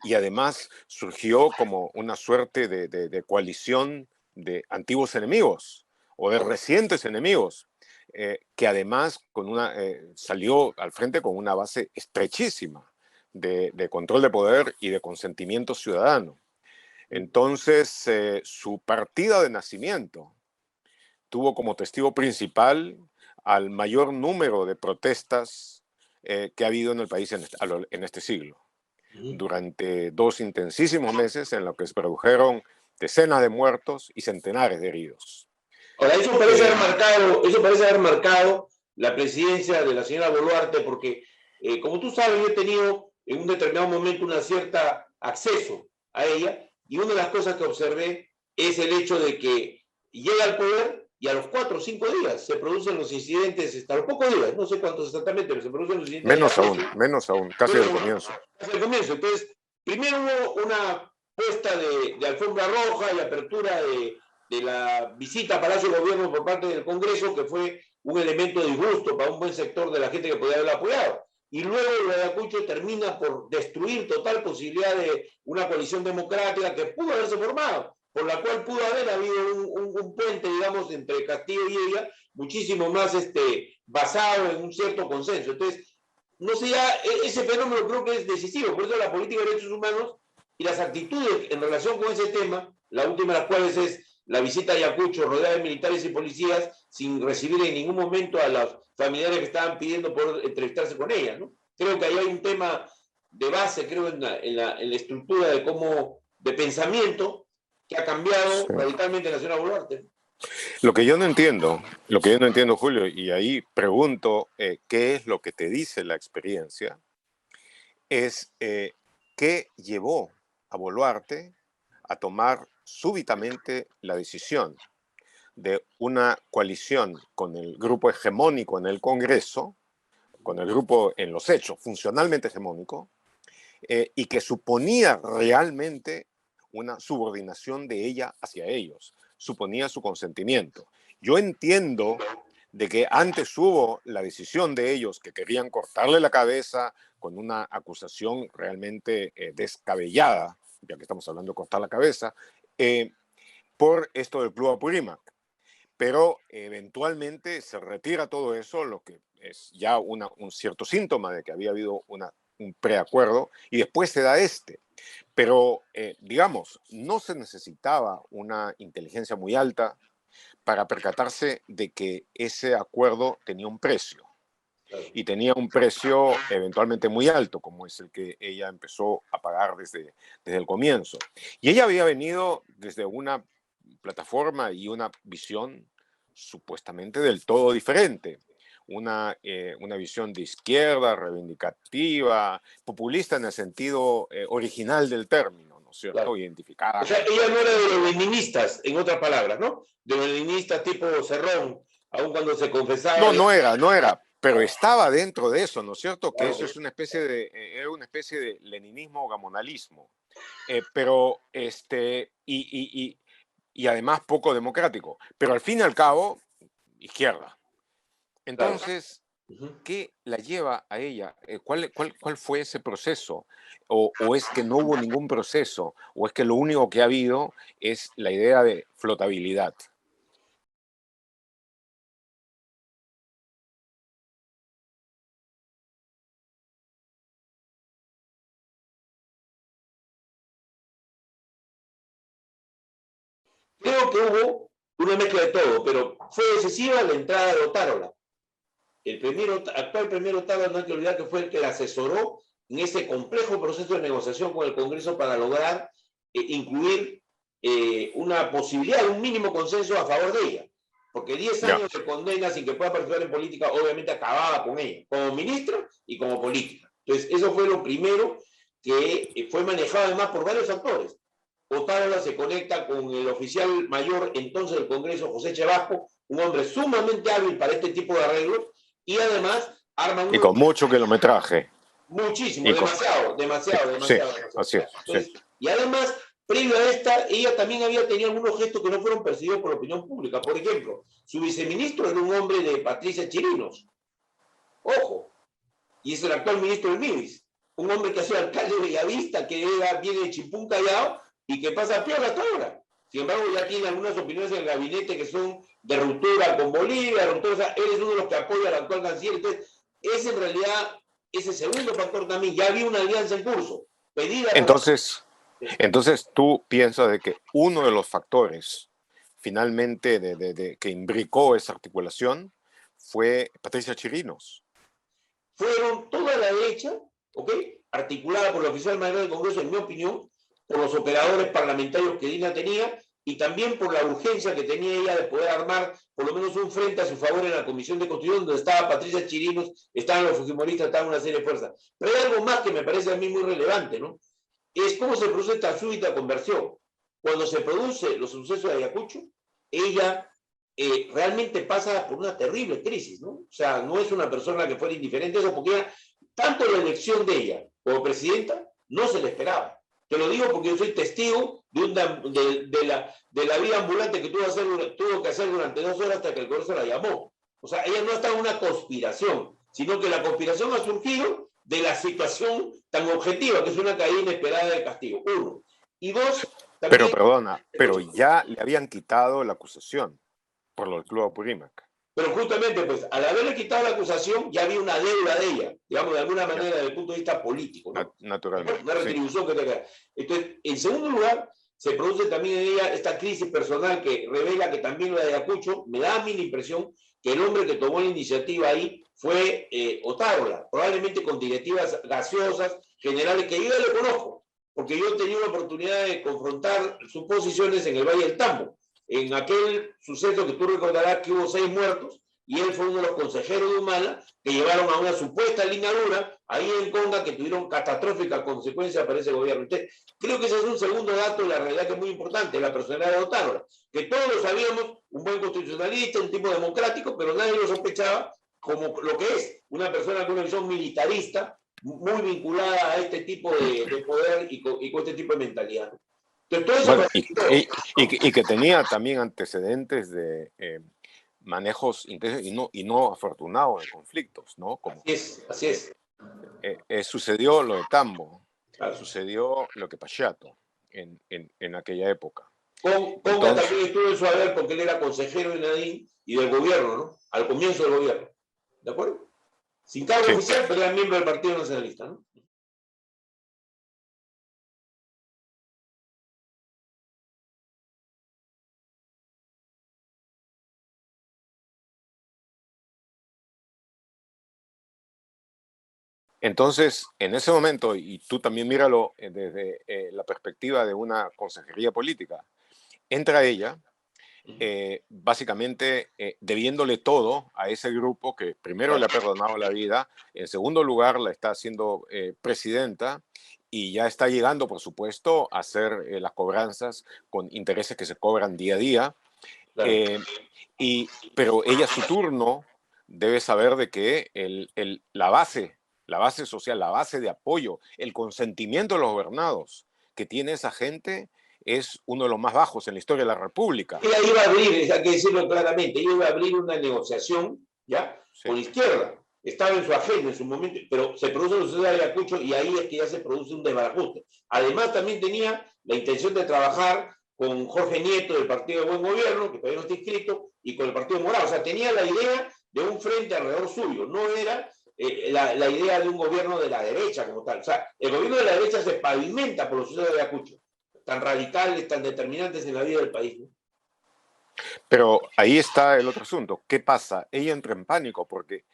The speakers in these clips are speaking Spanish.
y además surgió como una suerte de coalición de antiguos enemigos o de recientes enemigos, que además salió al frente con una base estrechísima de control de poder y de consentimiento ciudadano. Entonces, su partida de nacimiento tuvo como testigo principal al mayor número de protestas que ha habido en el país en este siglo, durante 2 intensísimos meses en los que se produjeron decenas de muertos y centenares de heridos. Ahora, eso parece haber marcado la presidencia de la señora Boluarte, porque, como tú sabes, yo he tenido en un determinado momento una cierta acceso a ella, y una de las cosas que observé es el hecho de que llega al poder y a los 4 o 5 días se producen los incidentes, a los pocos días, no sé cuántos exactamente, pero se producen los incidentes. Menos aún, casi al comienzo. Casi al comienzo. Entonces, primero hubo una puesta de alfombra roja y apertura de la visita a Palacio de Gobierno por parte del Congreso, que fue un elemento de disgusto para un buen sector de la gente que podía haberlo apoyado. Y luego lo de Ayacucho termina por destruir total posibilidad de una coalición democrática que pudo haberse formado, por la cual pudo haber habido un puente, digamos, entre Castillo y ella, muchísimo más basado en un cierto consenso. Entonces, no sé, ya ese fenómeno creo que es decisivo, por eso la política de derechos humanos y las actitudes en relación con ese tema, la última de las cuales es la visita a Ayacucho rodeada de militares y policías sin recibir en ningún momento a los familiares que estaban pidiendo poder entrevistarse con ella, ¿no? Creo que ahí hay un tema de base, creo, en la estructura de pensamiento que ha cambiado radicalmente en la señora Boluarte. Lo que yo no entiendo, Julio, y ahí pregunto qué es lo que te dice la experiencia, es qué llevó a Boluarte a tomar súbitamente la decisión de una coalición con el grupo hegemónico en el Congreso, con el grupo en los hechos funcionalmente hegemónico, y que suponía realmente una subordinación de ella hacia ellos, suponía su consentimiento. Yo entiendo de que antes hubo la decisión de ellos que querían cortarle la cabeza con una acusación realmente descabellada, ya que estamos hablando de cortar la cabeza, por esto del Club Apurímac. Pero eventualmente se retira todo eso, lo que es ya un cierto síntoma de que había habido un preacuerdo, y después se da este. Pero, digamos, no se necesitaba una inteligencia muy alta para percatarse de que ese acuerdo tenía un precio. Y tenía un precio eventualmente muy alto, como es el que ella empezó a pagar desde el comienzo. Y ella había venido desde una plataforma y una visión supuestamente del todo diferente. Una visión de izquierda, reivindicativa, populista en el sentido original del término, ¿no es cierto? Claro. Identificada. O sea, ella no era de los leninistas, en otras palabras, ¿no? De los leninistas tipo Cerrón, aun cuando se confesaba. No, no era, pero estaba dentro de eso, ¿no es cierto? Que eso es una especie de leninismo o gamonalismo, pero y además poco democrático, pero al fin y al cabo, izquierda. Entonces, ¿qué la lleva a ella? ¿Cuál fue ese proceso? ¿O es que no hubo ningún proceso? ¿O es que lo único que ha habido es la idea de flotabilidad? Creo que hubo una mezcla de todo, pero fue decisiva la entrada de Otárola. El actual premier Otárola, no hay que olvidar que fue el que la asesoró en ese complejo proceso de negociación con el Congreso para lograr incluir una posibilidad de un mínimo consenso a favor de ella. Porque 10 años de condena sin que pueda participar en política obviamente acababa con ella, como ministra y como política. Entonces, eso fue lo primero que fue manejado además por varios actores. Otárola se conecta con el oficial mayor entonces del Congreso, José Chevasco, un hombre sumamente hábil para este tipo de arreglos, y además arma un... Y con mucho kilometraje. Muchísimo, demasiado. Sí, así es. Entonces, Sí. y además, previo a esta, ella también había tenido algunos gestos que no fueron percibidos por la opinión pública. Por ejemplo, su viceministro era un hombre de Patricia Chirinos. Ojo. Y es el actual ministro del MIDIS. un hombre que ha sido alcalde de Bellavista, que viene de Chimpún Callao y que pasa peor hasta ahora. Sin embargo, ya tiene algunas opiniones en el gabinete que son de ruptura con Bolivia, ruptura, o sea, él es uno de los que apoya al actual canciller. Entonces, ese en realidad, ese segundo factor también, ya había una alianza en curso, pedida por la... Entonces, entonces tú piensas de que uno de los factores finalmente que imbricó esa articulación fue Patricia Chirinos. Fueron toda la derecha, ¿ok? Articulada por la oficial mayor del Congreso, en mi opinión, por los operadores parlamentarios que Dina tenía y también por la urgencia que tenía ella de poder armar por lo menos un frente a su favor en la Comisión de Constitución, donde estaba Patricia Chirinos, estaban los fujimoristas, estaban una serie de fuerzas. Pero hay algo más que me parece a mí muy relevante, ¿no? Es cómo se produce esta súbita conversión. Cuando se produce los sucesos de Ayacucho, ella realmente pasa por una terrible crisis, ¿no? O sea, no es una persona que fuera indiferente a eso, porque ella, tanto la elección de ella como presidenta no se le esperaba. Te lo digo porque yo soy testigo de la vida ambulante que tuvo que hacer durante 2 horas hasta que el Congreso la llamó. O sea, ella no está en una conspiración, sino que la conspiración ha surgido de la situación tan objetiva, que es una caída inesperada de castigo. Uno. Y dos, Pero también... perdona, pero ya le habían quitado la acusación por lo del Club Apurímac. Pero justamente, pues, al haberle quitado la acusación, ya había una deuda de ella, digamos, de alguna Ya, manera, desde el punto de vista político, ¿no? Una naturalmente, sí. retribución que te queda. Entonces, en segundo lugar, se produce también en ella esta crisis personal que revela que también lo de Ayacucho, me da a mí la impresión que el hombre que tomó la iniciativa ahí fue Otárola, probablemente con directivas gaseosas, generales, que yo ya le conozco, porque yo he tenido la oportunidad de confrontar sus posiciones en el Valle del Tambo en aquel suceso que tú recordarás que hubo 6 muertos y él fue uno de los consejeros de Humala que llevaron a una supuesta ligadura ahí en Conga que tuvieron catastróficas consecuencias para ese gobierno. Entonces, creo que ese es un segundo dato de la realidad que es muy importante, la personalidad de Otárola, que todos lo sabíamos, un buen constitucionalista, un tipo democrático, pero nadie lo sospechaba como lo que es, una persona con una visión militarista, muy vinculada a este tipo de poder y con este tipo de mentalidad. Entonces, todo Bueno, eso y que tenía también antecedentes de manejos intensos y no afortunados de conflictos, ¿no? Como así es, así es. sucedió lo de Tambo, Claro. sucedió lo que Pachato en aquella época. Conga Entonces, también estuvo en su haber porque él era consejero de Nadine y del gobierno, ¿no? Al comienzo del gobierno. ¿De acuerdo? Sin cargo sí. oficial, pero era miembro del Partido Nacionalista, ¿no? Entonces, en ese momento, y tú también míralo desde la perspectiva de una consejería política, entra ella básicamente debiéndole todo a ese grupo que primero le ha perdonado la vida, en segundo lugar la está haciendo presidenta y ya está llegando, por supuesto, a hacer las cobranzas con intereses que se cobran día a día. Claro. Eh, pero ella, su turno, debe saber de que la base social, la base de apoyo, el consentimiento de los gobernados que tiene esa gente es uno de los más bajos en la historia de la República. Ella iba a abrir, hay que decirlo claramente, ella iba a abrir una negociación, ¿ya? Sí. Con la izquierda. Estaba en su agenda en su momento, pero se produce el suceso de Ayacucho y ahí es que ya se produce un desbarajuste. Además, también tenía la intención de trabajar con Jorge Nieto del Partido de Buen Gobierno, que todavía no está inscrito, y con el Partido Morado. O sea, tenía la idea de un frente alrededor suyo, no era la idea de un gobierno de la derecha como tal. O sea, el gobierno de la derecha se pavimenta por los sucesos de Ayacucho, tan radicales, tan determinantes en la vida del país, ¿no? Pero ahí está el otro asunto. ¿Qué pasa? Ella entra en pánico porque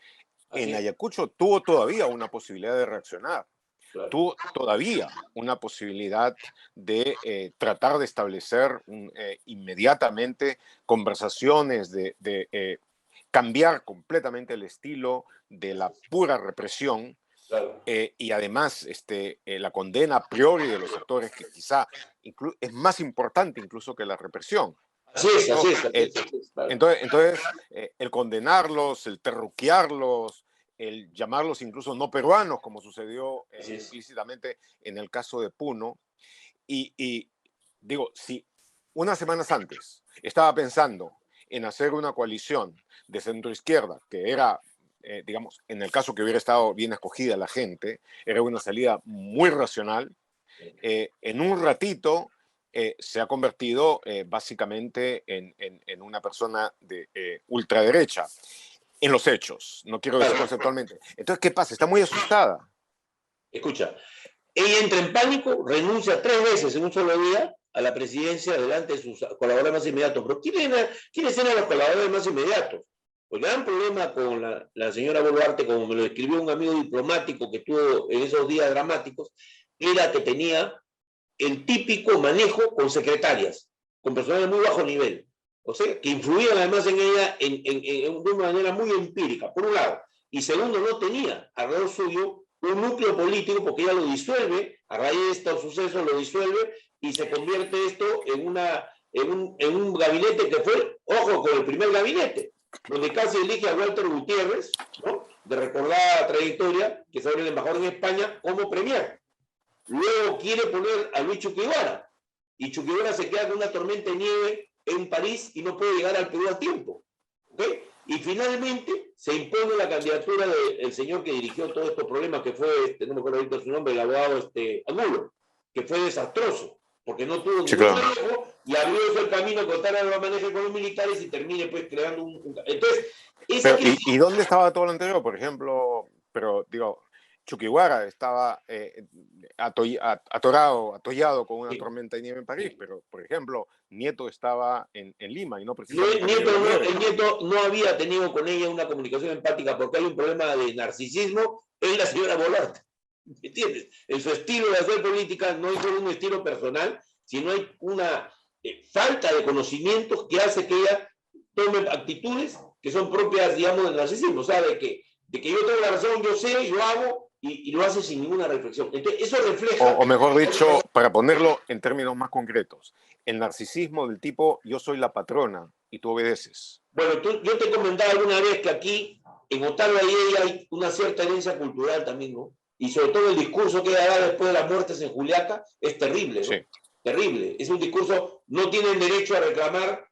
Así en es, Ayacucho tuvo todavía una posibilidad de reaccionar. claro. Tuvo todavía una posibilidad de tratar de establecer inmediatamente conversaciones, de cambiar completamente el estilo de la pura represión Claro. y además la condena a priori de los actores que quizá es más importante incluso que la represión. Así es, así ¿No? es, así es, así es, claro. Entonces el condenarlos, el terruquearlos, el llamarlos incluso no peruanos, como sucedió Así es. implícitamente en el caso de Puno, y digo, si unas semanas antes estaba pensando en hacer una coalición de centroizquierda, que era digamos, en el caso que hubiera estado bien escogida la gente, era una salida muy racional. En un ratito se ha convertido básicamente en una persona de ultraderecha, en los hechos, no quiero decir Claro, conceptualmente. Entonces, ¿qué pasa? Está muy asustada. escucha, ella entra en pánico, renuncia 3 veces en un solo día a la presidencia delante de sus colaboradores más inmediatos. Pero ¿quiénes eran los colaboradores más inmediatos? El gran problema con la señora Boluarte, como me lo escribió un amigo diplomático que tuvo en esos días dramáticos, era que tenía el típico manejo con secretarias, con personal de muy bajo nivel. O sea, que influían además en ella de una manera muy empírica, por un lado. Y segundo, no tenía alrededor suyo un núcleo político, porque ella lo disuelve, a raíz de estos sucesos lo disuelve y se convierte esto en un gabinete que fue, ojo, con el primer gabinete, donde casi elige a Walter Gutiérrez, ¿no? De recordada trayectoria, que es ahora el embajador en España, como premier. Luego quiere poner a Luis Chuquibara, y Chuquibara se queda con una tormenta de nieve en París y no puede llegar al Perú a tiempo. ¿Okay? Y finalmente se impone la candidatura del señor que dirigió todos estos problemas, que fue, no me acuerdo ahorita su nombre, el abogado Angulo, que fue desastroso, porque no tuvo Sí, ningún claro. manejo y abrió eso el camino con tal de manejo con los militares y termine pues creando Entonces, esa Pero, crisis... ¿y dónde estaba todo lo anterior? Por ejemplo, pero digo, Chuquiguara estaba atollado con una tormenta de nieve en París, pero, por ejemplo, Nieto estaba en Lima y no precisamente en medio Nieto de la nieve. el Nieto no había tenido con ella una comunicación empática porque hay un problema de narcisismo en la señora Boluarte. ¿Me entiendes? En su estilo de hacer política no es solo un estilo personal, sino hay una falta de conocimientos que hace que ella tome actitudes que son propias, digamos, del narcisismo. O sea, de que yo tengo la razón, yo sé, yo hago y lo hace sin ninguna reflexión. Entonces, eso refleja... O mejor dicho, para ponerlo en términos más concretos, el narcisismo del tipo yo soy la patrona y tú obedeces. Bueno, yo te he comentado alguna vez que aquí en Ottawa hay una cierta herencia cultural también, ¿no? Y sobre todo el discurso que ella da después de las muertes en Juliaca es terrible, ¿no? Sí. Terrible. Es un discurso, no tienen derecho a reclamar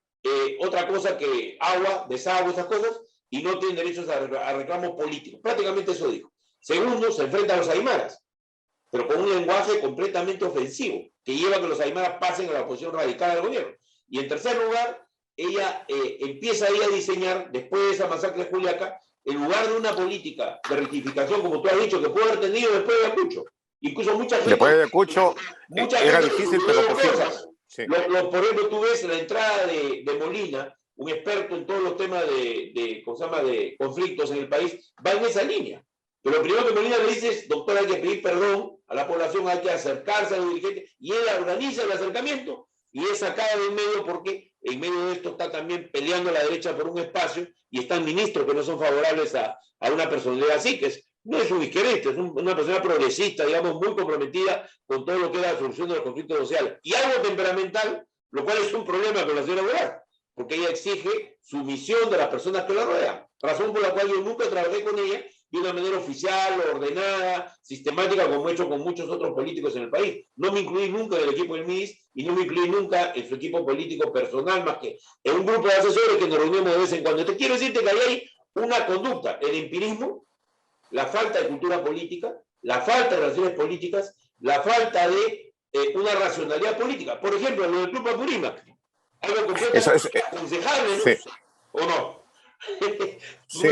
otra cosa que agua, desagüe, esas cosas, y no tienen derechos a reclamos políticos. Prácticamente eso dijo. Segundo, se enfrenta a los aymaras, pero con un lenguaje completamente ofensivo, que lleva a que los aymaras pasen a la posición radical del gobierno. Y en tercer lugar, ella empieza ahí a diseñar, después de esa masacre de Juliaca, en lugar de una política de rectificación, como tú has dicho, que puede haber tenido después de Ayacucho. Incluso Después de Ayacucho mucha era gente difícil, pero posible. cosas. Sí. Por ejemplo, tú ves la entrada de Molina, un experto en todos los temas ¿cómo se llama?, de conflictos en el país, va en esa línea. Pero lo primero que Molina le dice es, doctor, hay que pedir perdón a la población, hay que acercarse a los dirigentes, y él organiza el acercamiento y es sacada de en medio porque en medio de esto está también peleando la derecha por un espacio y están ministros que no son favorables a una personalidad así, no es un izquierdista, es una persona progresista, digamos, muy comprometida con todo lo que es la solución de los conflictos sociales. Y algo temperamental, lo cual es un problema con la señora Velar, porque ella exige sumisión de las personas que la rodean, razón por la cual yo nunca trabajé con ella de una manera oficial, ordenada, sistemática, como he hecho con muchos otros políticos en el país. No me incluí nunca en el equipo del MIS y no me incluí nunca en su equipo político personal, más que en un grupo de asesores que nos reunimos de vez en cuando. Te quiero decirte que ahí hay una conducta, el empirismo, la falta de cultura política, la falta de relaciones políticas, la falta de una racionalidad política. Por ejemplo, lo del Club Apurímac, algo Eso completamente es, aconsejable, ¿no? sí, ¿O no? sí.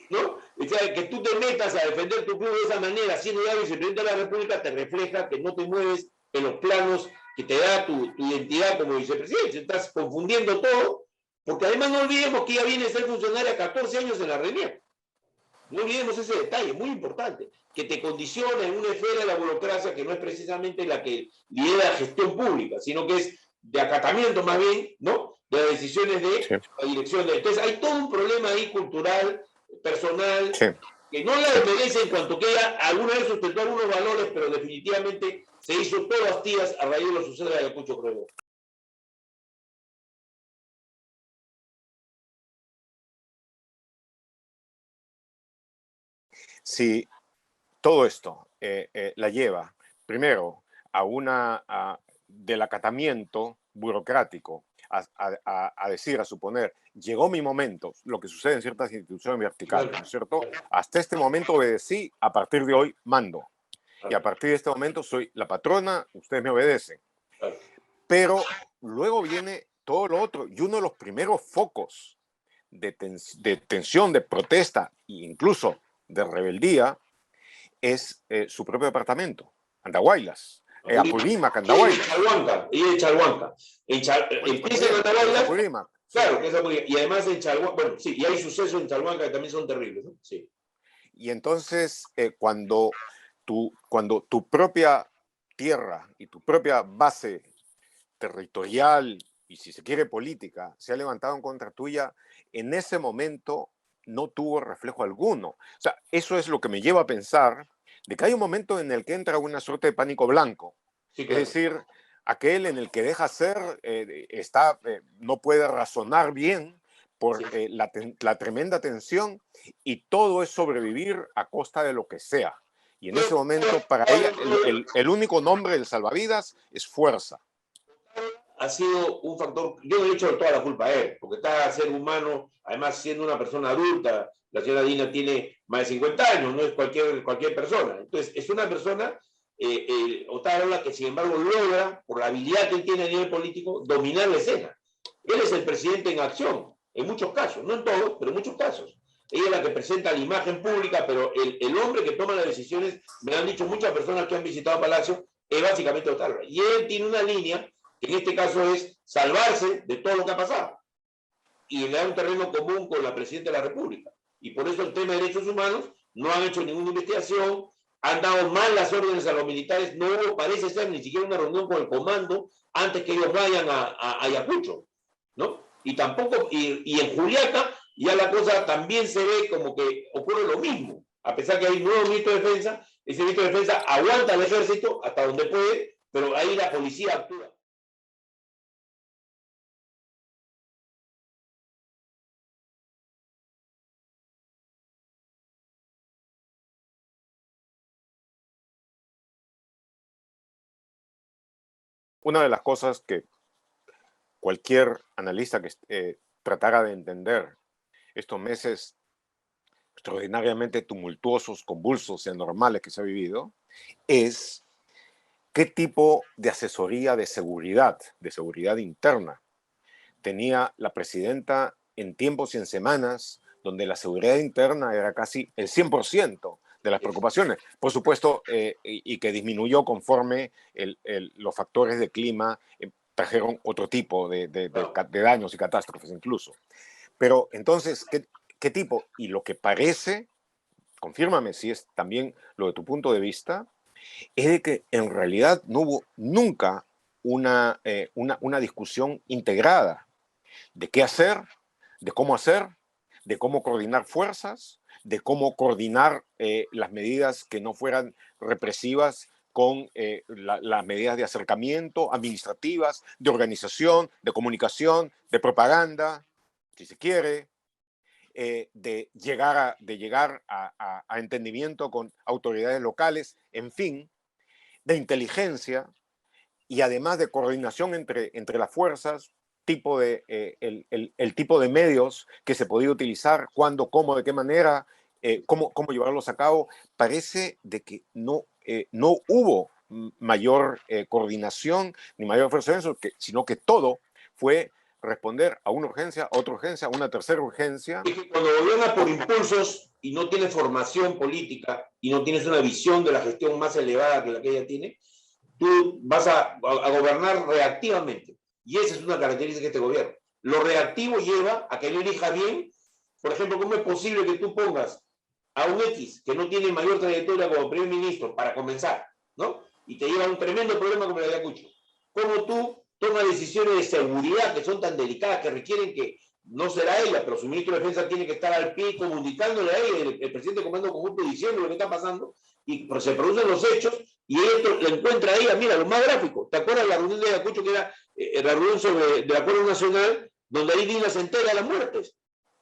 ¿No? O sea, que tú te metas a defender tu club de esa manera, siendo ya vicepresidente de la República, te refleja que no te mueves en los planos que te da tu identidad como vicepresidente. Estás confundiendo todo, porque además no olvidemos que ella viene a ser funcionaria 14 años en la RENIEC. No olvidemos ese detalle, muy importante, que te condiciona en una esfera de la burocracia que no es precisamente la que lidera la gestión pública, sino que es de acatamiento más bien, ¿no? De las decisiones de Sí, la dirección. Entonces hay todo un problema ahí cultural, personal, sí, que no la sí. desmerece en cuanto que ella alguna vez sustentó algunos valores, pero definitivamente se hizo todas tías a raíz de lo que sucede en Ayacucho, creo. Si todo esto la lleva, primero, del acatamiento burocrático a decir, a suponer, llegó mi momento, lo que sucede en ciertas instituciones verticales, ¿no es cierto? Hasta este momento obedecí, a partir de hoy mando. Y a partir de este momento soy la patrona, ustedes me obedecen. Pero luego viene todo lo otro, y uno de los primeros focos de tensión, de protesta e incluso de rebeldía es su propio departamento, Andahuaylas. Apurímac, Andahuaylas. Y en Chalhuanca. Empieza en Andahuaylas. Claro, que es Apurímac. Y además en Chalhuanca, bueno, sí, y hay sucesos en Chalhuanca que también son terribles, ¿no? Sí. Y entonces, cuando tu propia tierra y tu propia base territorial y, si se quiere, política, se ha levantado en contra tuya, en ese momento no tuvo reflejo alguno. O sea, eso es lo que me lleva a pensar de que hay un momento en el que entra una suerte de pánico blanco. Sí, claro. Es decir, aquel en el que deja ser, no puede razonar bien por la tremenda tensión, y todo es sobrevivir a costa de lo que sea. Y en ese momento, para ella, el único nombre del salvavidas es fuerza. Ha sido un factor, yo le he hecho toda la culpa a él, porque está ser humano, además siendo una persona adulta. La señora Dina tiene más de 50 años, no es cualquier persona. Entonces, es una persona, Otárola, que sin embargo logra, por la habilidad que él tiene a nivel político, dominar la escena. Él es el presidente en acción, en muchos casos, no en todos, pero en muchos casos. Ella es la que presenta la imagen pública, pero el hombre que toma las decisiones, me han dicho muchas personas que han visitado Palacio, es básicamente Otárola. Y él tiene una línea que en este caso es salvarse de todo lo que ha pasado, y le da un terreno común con la Presidenta de la República. Y por eso el tema de derechos humanos no han hecho ninguna investigación, han dado mal las órdenes a los militares, no hubo, parece ser, ni siquiera una reunión con el comando antes que ellos vayan a Ayacucho, ¿no? Y tampoco, y en Juliaca ya la cosa también se ve como que ocurre lo mismo, a pesar que hay un nuevo ministro de Defensa. Ese ministro de Defensa aguanta al ejército hasta donde puede, pero ahí la policía actúa. Una de las cosas que cualquier analista que tratara de entender estos meses extraordinariamente tumultuosos, convulsos y anormales que se ha vivido, es qué tipo de asesoría de seguridad interna, tenía la presidenta en tiempos y en semanas donde la seguridad interna era casi el 100% de las preocupaciones. Por supuesto, y que disminuyó conforme los factores de clima trajeron otro tipo de daños y catástrofes incluso. Pero entonces, ¿qué tipo? Y lo que parece, confírmame si es también lo de tu punto de vista, es de que en realidad no hubo nunca una discusión integrada de qué hacer, de cómo coordinar fuerzas, de cómo coordinar las medidas que no fueran represivas con las medidas de acercamiento, administrativas, de organización, de comunicación, de propaganda, si se quiere, de llegar a entendimiento con autoridades locales, en fin, de inteligencia y además de coordinación entre las fuerzas, el tipo de medios que se podía utilizar, cuándo, cómo, de qué manera, cómo llevarlos a cabo. Parece de que no hubo mayor coordinación ni mayor esfuerzo en eso, sino que todo fue responder a una urgencia, a otra urgencia, a una tercera urgencia. Es que cuando gobiernas por impulsos y no tienes formación política y no tienes una visión de la gestión más elevada que la que ella tiene, tú vas a gobernar reactivamente. Y esa es una característica de este gobierno. Lo reactivo lleva a que no elija bien. Por ejemplo, ¿cómo es posible que tú pongas a un X que no tiene mayor trayectoria como primer ministro para comenzar, ¿no? Y te lleva a un tremendo problema como el de Ayacucho. ¿Cómo tú tomas decisiones de seguridad que son tan delicadas, que requieren que no será ella, pero su ministro de Defensa tiene que estar al pie comunicándole a ella, el presidente del Comando Conjunto diciendo lo que está pasando, y se producen los hechos, y ella le encuentra a ella, mira, lo más gráfico, ¿te acuerdas la reunión de Ayacucho, que era la reunión sobre el acuerdo nacional, donde ahí Dina se entera de las muertes?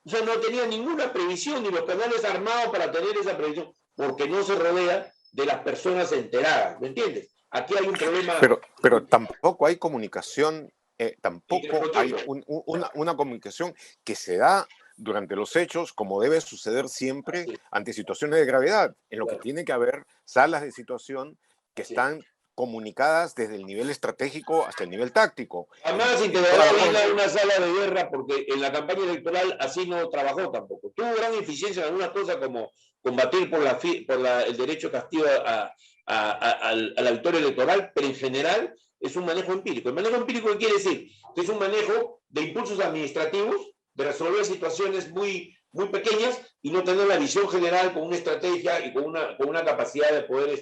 O sea, no tenía ninguna previsión, ni los canales armados para tener esa previsión, porque no se rodea de las personas enteradas, ¿me entiendes? Aquí hay un problema... Pero tampoco hay comunicación tampoco hay una comunicación que se da durante los hechos, como debe suceder siempre ante situaciones de gravedad, en lo que tiene que haber salas de situación que están comunicadas desde el nivel estratégico hasta el nivel táctico. Además, integrará bien una sala de guerra, porque en la campaña electoral así no trabajó tampoco. Tuvo gran eficiencia en algunas cosas como combatir por el derecho castigo a la victoria electoral, pero en general es un manejo empírico. ¿El manejo empírico qué quiere decir? Que es un manejo de impulsos administrativos, de resolver situaciones muy, muy pequeñas y no tener la visión general con una estrategia y con una capacidad de poder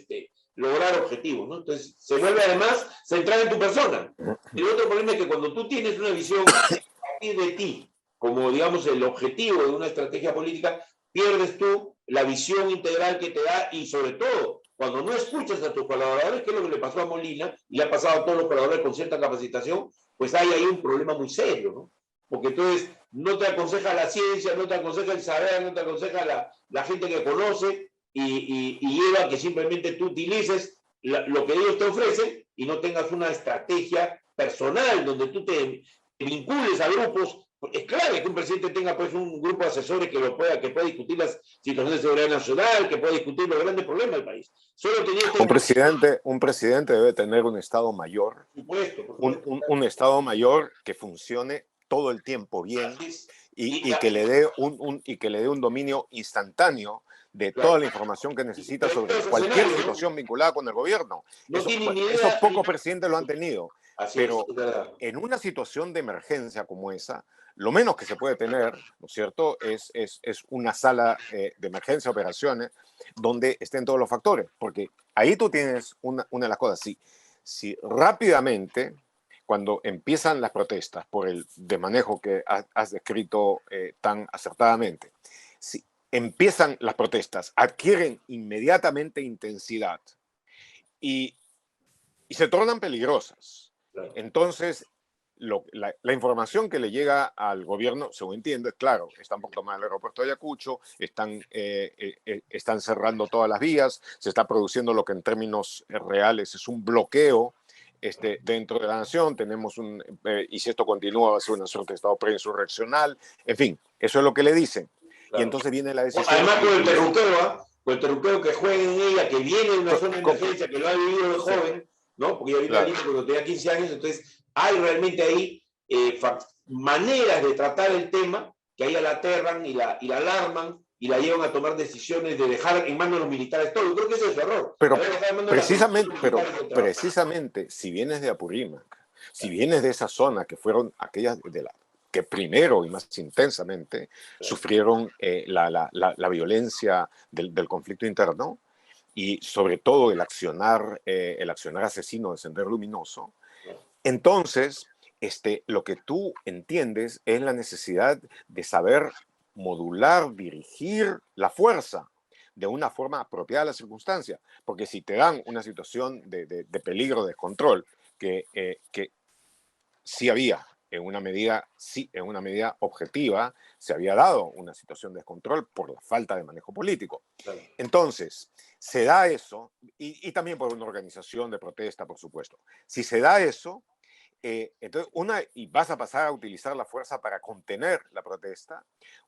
lograr objetivos, ¿no? Entonces, se vuelve además centrada en tu persona. El otro problema es que cuando tú tienes una visión a partir de ti, como digamos el objetivo de una estrategia política, pierdes tú la visión integral que te da y sobre todo, cuando no escuchas a tus colaboradores, que es lo que le pasó a Molina y le ha pasado a todos los colaboradores con cierta capacitación, pues hay ahí un problema muy serio, ¿no? Porque entonces no te aconseja la ciencia, no te aconseja el saber, no te aconseja la gente que conoce, y lleva a que simplemente tú utilices lo que ellos te ofrecen y no tengas una estrategia personal donde tú te vincules a grupos. Es clave que un presidente tenga pues un grupo de asesores que pueda discutir las situaciones de seguridad nacional, que pueda discutir los grandes problemas del país. Solo tenía un presidente debe tener un Estado Mayor, por supuesto. Un Estado Mayor que funcione todo el tiempo bien y que le dé un dominio instantáneo de toda la información que necesita sobre cualquier situación vinculada con el gobierno. Eso pocos presidentes lo han tenido. Pero en una situación de emergencia como esa, lo menos que se puede tener, ¿no es cierto?, es una sala de emergencia, operaciones, donde estén todos los factores. Porque ahí tú tienes una de las cosas. Si rápidamente, cuando empiezan las protestas por el desmanejo que has descrito tan acertadamente, si empiezan las protestas, adquieren inmediatamente intensidad y se tornan peligrosas. Entonces, la información que le llega al gobierno, según entiendo, es claro, están por tomar el aeropuerto de Ayacucho, están cerrando todas las vías, se está produciendo lo que en términos reales es un bloqueo dentro de la nación, y si esto continúa va a ser una suerte de estado preinsurreccional, en fin, eso es lo que le dicen. Claro. Y entonces viene la decisión... Además con el terruqueo, con el terruqueo que juega en ella, que viene de una zona de emergencia, que lo ha vivido de joven, ¿no? Porque yo ahorita listo cuando tenía 15 años, entonces hay realmente ahí maneras de tratar el tema que a ella la aterran y la alarman y la llevan a tomar decisiones de dejar en manos de los militares todo. Yo creo que ese es su error. Pero precisamente, si vienes de Apurímac, si vienes de esa zona que fueron aquellas que primero y más intensamente sufrieron la violencia del conflicto interno, y sobre todo el accionar asesino de Sendero Luminoso, entonces lo que tú entiendes es la necesidad de saber modular, dirigir la fuerza de una forma apropiada a la circunstancia, porque si te dan una situación de peligro, de descontrol, que sí había, en una medida objetiva, se había dado una situación de descontrol por la falta de manejo político. Claro. Entonces, se da eso, y también por una organización de protesta, por supuesto. Si se da eso, entonces y vas a pasar a utilizar la fuerza para contener la protesta,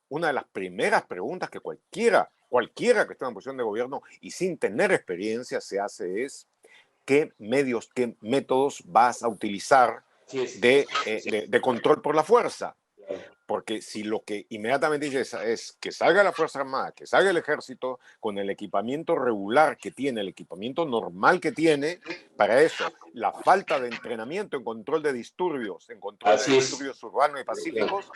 una de las primeras preguntas que cualquiera que esté en posición de gobierno y sin tener experiencia se hace es: ¿qué medios, qué métodos vas a utilizar de control por la fuerza? Porque si lo que inmediatamente dices es que salga la Fuerza Armada, que salga el Ejército con el equipamiento regular que tiene, el equipamiento normal que tiene, para eso, la falta de entrenamiento en control de disturbios, disturbios urbanos y pacíficos,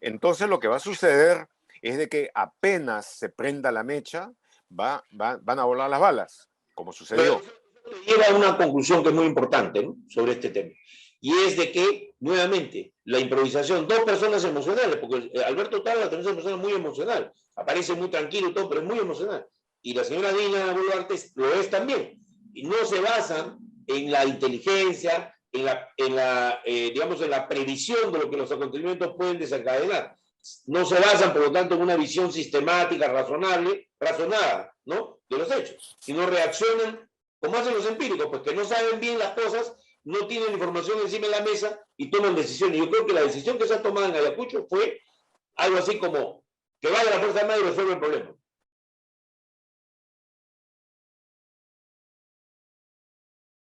entonces lo que va a suceder es de que apenas se prenda la mecha, van a volar las balas, como sucedió. Pero lleva a una conclusión que es muy importante, ¿no?, sobre este tema. Y es de que, nuevamente, la improvisación, dos personas emocionales, porque Alberto Tagle es una persona muy emocional, aparece muy tranquilo y todo, pero es muy emocional. Y la señora Dina Boluarte lo es también. Y no se basan en la inteligencia, digamos, en la previsión de lo que los acontecimientos pueden desencadenar. No se basan, por lo tanto, en una visión sistemática, razonada, ¿no?, de los hechos, sino reaccionan como hacen los empíricos, pues que no saben bien las cosas no tienen información encima de la mesa y toman decisiones. Yo creo que la decisión que se ha tomado en Ayacucho fue algo así como que vaya la Fuerza Armada y resuelva el problema.